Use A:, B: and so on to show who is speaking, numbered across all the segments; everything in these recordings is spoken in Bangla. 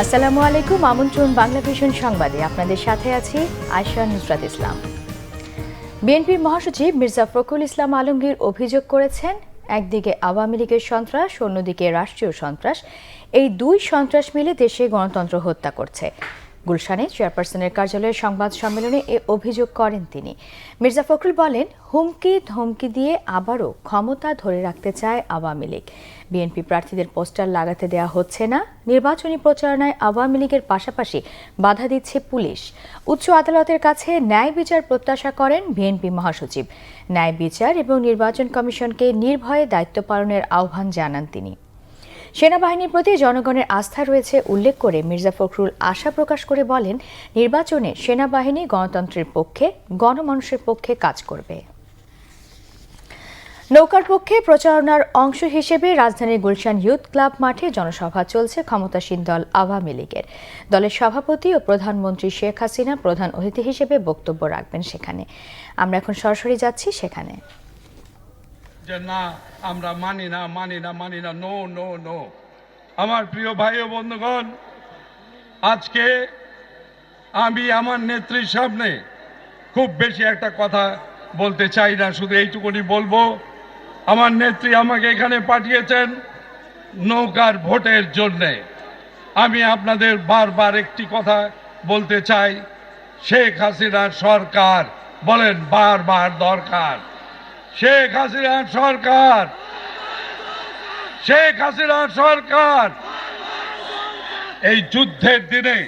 A: আসসালামু আলাইকুম। আমন্ত্রণ বাংলা ভিশন সংবাদে, আপনাদের সাথে আছি আয়শা নুসরাত ইসলাম। বিএনপির মহাসচিব মির্জা ফখরুল ইসলাম আলমগীর অভিযোগ করেছেন, একদিকে আওয়ামী লীগের সন্ত্রাস, অন্যদিকে রাষ্ট্রীয় সন্ত্রাস, এই দুই সন্ত্রাস মিলে দেশে গণতন্ত্র হত্যা করছে। গুলশানে চেয়ারপারসনের কার্যালয়ে সংবাদ সম্মেলনে এ অভিযোগ করেন তিনি। মির্জা ফখরুল বলেন, হুমকি ধমকি দিয়ে আবারও ক্ষমতা ধরে রাখতে চায় আওয়ামী লীগ। বিএনপি প্রার্থীদের পোস্টার লাগাতে দেওয়া হচ্ছে না, নির্বাচনী প্রচারণায় আওয়ামী লীগের পাশাপাশি বাধা দিচ্ছে পুলিশ। উচ্চ আদালতের কাছে ন্যায় বিচার প্রত্যাশা করেন বিএনপি মহাসচিব। ন্যায় বিচার এবং নির্বাচন কমিশনকে নির্ভয়ে দায়িত্ব পালনের আহ্বান জানান তিনি। সেনাবাহিনীর প্রতি জনগণের আস্থা রয়েছে উল্লেখ করে মির্জা ফখরুল আশা প্রকাশ করে বলেন, নির্বাচনে সেনাবাহিনী গণতন্ত্রের পক্ষে, গণমানুষের পক্ষে কাজ করবে। নৌকার পক্ষে প্রচারণার অংশ হিসেবে রাজধানীর গুলশান ইউথ ক্লাব মাঠে জনসভা চলছে ক্ষমতাসীন দল আওয়ামী লীগের। দলের সভাপতি ও প্রধানমন্ত্রী শেখ হাসিনা প্রধান অতিথি হিসেবে বক্তব্য রাখবেন সেখানে। আমরা এখন সরাসরি যাচ্ছি সেখানে।
B: যে না, আমরা মানি না, নো নো নো। আমার প্রিয় ভাই ও বন্ধুগণ, আজকে আমি আমার নেত্রীর সামনে খুব বেশি একটা কথা বলতে চাই না, শুধু এইটুকুনি বলবো, আমার নেত্রী আমাকে এখানে পাঠিয়েছেন নৌকার ভোটের জন্যে। আমি আপনাদের বারবার একটি কথা বলতে চাই, শেখ হাসিনার সরকার, বলেন বারবার দরকার, শেখ হাসিনার সরকার, শেখ হাসিনার সরকার। এই যুদ্ধের দিনে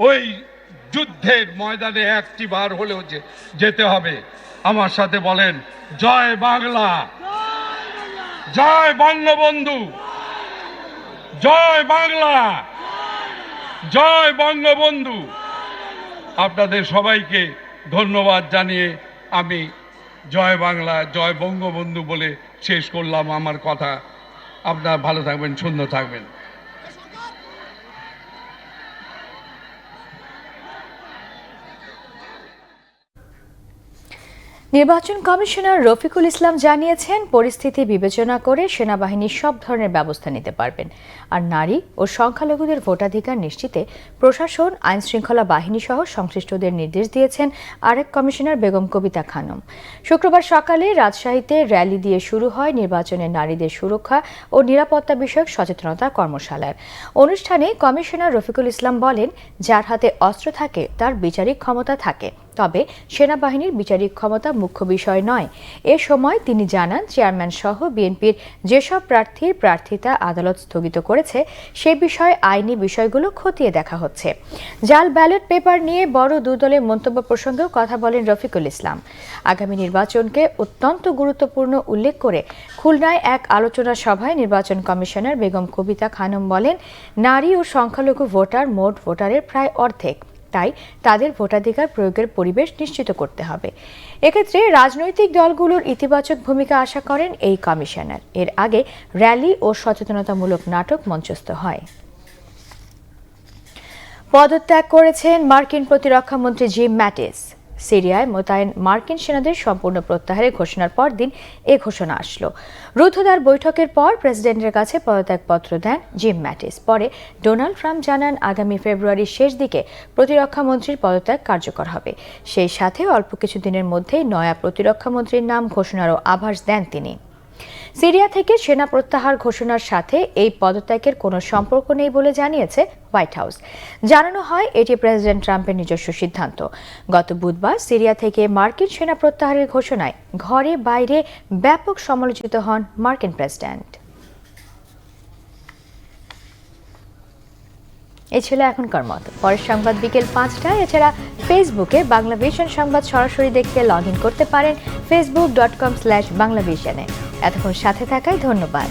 B: ওই যুদ্ধের ময়দানে একটি বার হলেও যেতে হবে। আমার সাথে বলেন, জয় বাংলা, জয় বঙ্গবন্ধু, জয় বাংলা, জয় বঙ্গবন্ধু। আপনাদের সবাইকে ধন্যবাদ জানিয়ে আমি জয় বাংলা, জয় বঙ্গবন্ধু বলে শেষ করলাম আমার কথা। আপনারা ভালো থাকবেন, সুন্দর থাকবেন।
A: নির্বাচন কমিশনার রফিকুল ইসলাম জানিয়েছেন, পরিস্থিতি বিবেচনা করে সেনাবাহিনী সব ধরনের ব্যবস্থা নিতে পারবেন। আর নারী ও সংখ্যালঘুদের ভোটাধিকার নিশ্চিতে প্রশাসন, আইন শৃঙ্খলা বাহিনী সহ সংশ্লিষ্টদের নির্দেশ দিয়েছেন আরেক কমিশনার বেগম কবিতা খানম। শুক্রবার সকালে রাজশাহীতে র্যালি দিয়ে শুরু হয় নির্বাচনে নারীদের সুরক্ষা ও নিরাপত্তা বিষয়ক সচেতনতা কর্মশালার অনুষ্ঠানে কমিশনার রফিকুল ইসলাম বলেন, যার হাতে অস্ত্র থাকে তার বিচারিক ক্ষমতা থাকে, তবে সেনাবাহিনীর বিচারিক ক্ষমতা মুখ্য বিষয় নয়। এ সময় তিনি জানান, চেয়ারম্যান সহ বিএনপির যেসব প্রার্থীর প্রার্থিতা আদালত স্থগিত করেছে সে বিষয়ে আইনি বিষয়গুলো খতিয়ে দেখা হচ্ছে। জাল ব্যালট পেপার নিয়ে বড় দুই দলের মন্তব্য প্রসঙ্গেও কথা বলেন রফিকুল ইসলাম। আগামী নির্বাচনকে অত্যন্ত গুরুত্বপূর্ণ উল্লেখ করে খুলনায় এক আলোচনা সভায় নির্বাচন কমিশনার বেগম কবিতা খানম বলেন, নারী ও সংখ্যালঘু ভোটার মোট ভোটারের প্রায় অর্ধেক, তাই তাদের ভোটাধিকার প্রয়োগের পরিবেশ নিশ্চিত করতে হবে। এক্ষেত্রে রাজনৈতিক দলগুলোর ইতিবাচক ভূমিকা আশা করেন এই কমিশনার। এর আগে র্যালি ও সচেতনতামূলক নাটক মঞ্চস্থ হয়। পদত্যাগ করেছেন মার্কিন প্রতিরক্ষামন্ত্রী জিম ম্যাটিস। সিরিয়ায় মোতায়েন মার্কিন সেনাদের সম্পূর্ণ প্রত্যাহারের ঘোষণার পর দিন এ ঘোষণা আসলো। রুদ্ধদ্বার বৈঠকের পর প্রেসিডেন্টের কাছে পদত্যাগপত্র দেন জিম ম্যাটিস। পরে ডোনাল্ড ট্রাম্প জানান, আগামী ফেব্রুয়ারির শেষ দিকে প্রতিরক্ষামন্ত্রীর পদত্যাগ কার্যকর হবে। সেই সাথে অল্প কিছুদিনের মধ্যেই নয়া প্রতিরক্ষামন্ত্রীর নাম ঘোষণারও আভাস দেন তিনি। সিরিয়া থেকে সেনা প্রত্যাহার ঘোষণার সাথে এই পদত্যাগের কোনো সম্পর্ক নেই বলে জানিয়েছে হোয়াইট হাউস। জানানো হয়, এটি প্রেসিডেন্ট ট্রাম্পের নিজস্ব সিদ্ধান্ত। গত বুধবার সিরিয়া থেকে মার্কিন সেনা প্রত্যাহারের ঘোষণায় ঘরে বাইরে ব্যাপক সমালোচিত হন মার্কিন প্রেসিডেন্ট। এই ছিল এখনকার মতো। পরের সংবাদ বিকেল 5টায়। এছাড়া ফেসবুকে বাংলা ভিশন সংবাদ সরাসরি দেখতে লগ ইন করতে পারেন facebook.com/বাংলাভিশনে। এতক্ষণ সাথে থাকায় ধন্যবাদ।